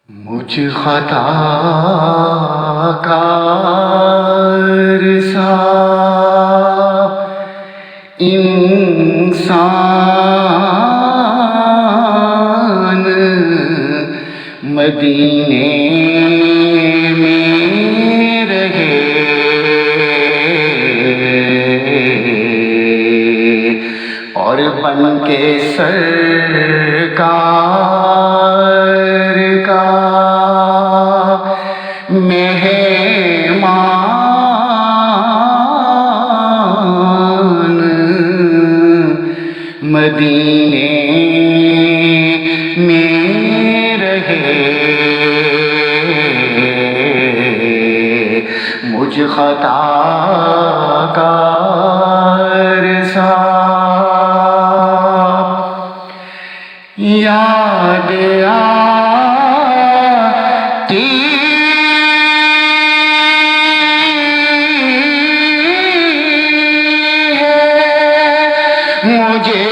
مجھ خطا کار سا انسان مدینے میں رہے، اور بن کے سرکار کا مہمان مدینے میں رہے۔ مجھ خطا کار سا یاد آتی ہے مجھے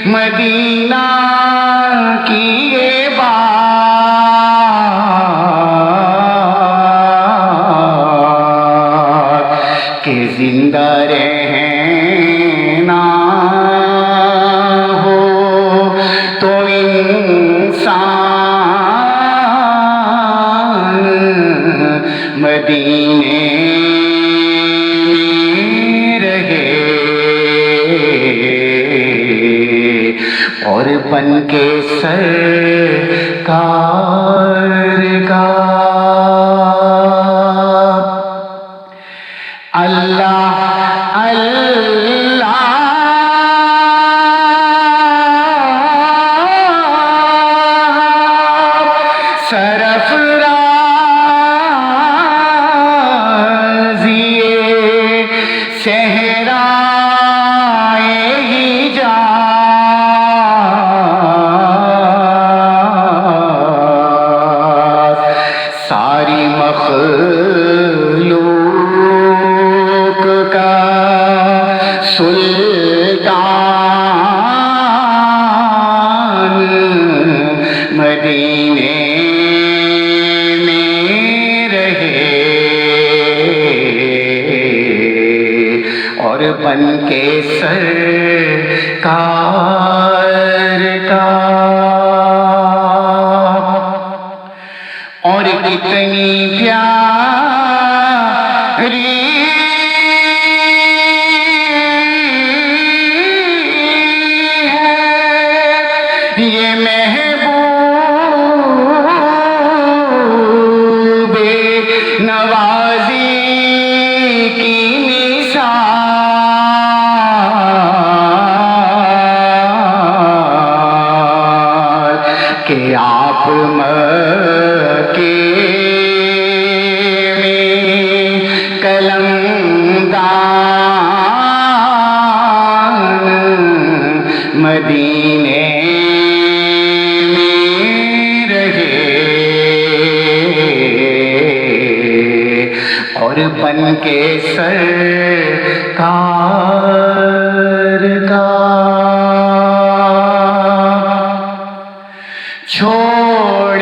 مدینہ کی یہ بات کہ زندہ رہنا ہو تو انسان مدینے میں رہے، اور بن کے سرکار کا اللہ اللہ سرفرازی صحرائے حجاز، ساری مخلوق کا سلطان مدینے میں رہے، اور بن کے سرکار کا اور کتنی پیاری یہ محبوب نوازی کی مثال کہ آپ مکے میں قلمدان مدینے اور بن کے سرکار کا چھوڑ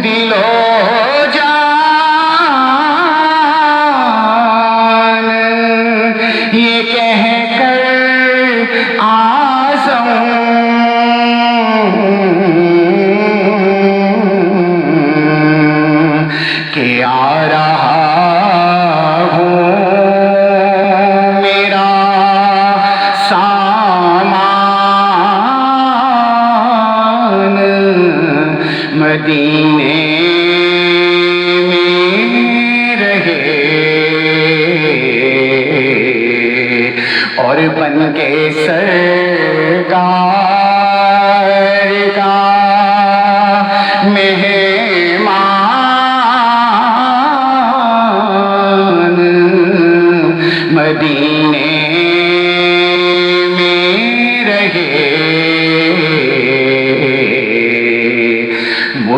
دل و جان یہ کہہ کر کہ آ رہا ہوں میرا سامان مدینے میں رہے، اور بن کے سرکار کا مہمان مدینے میں رہے۔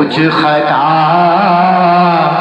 مجھ خطا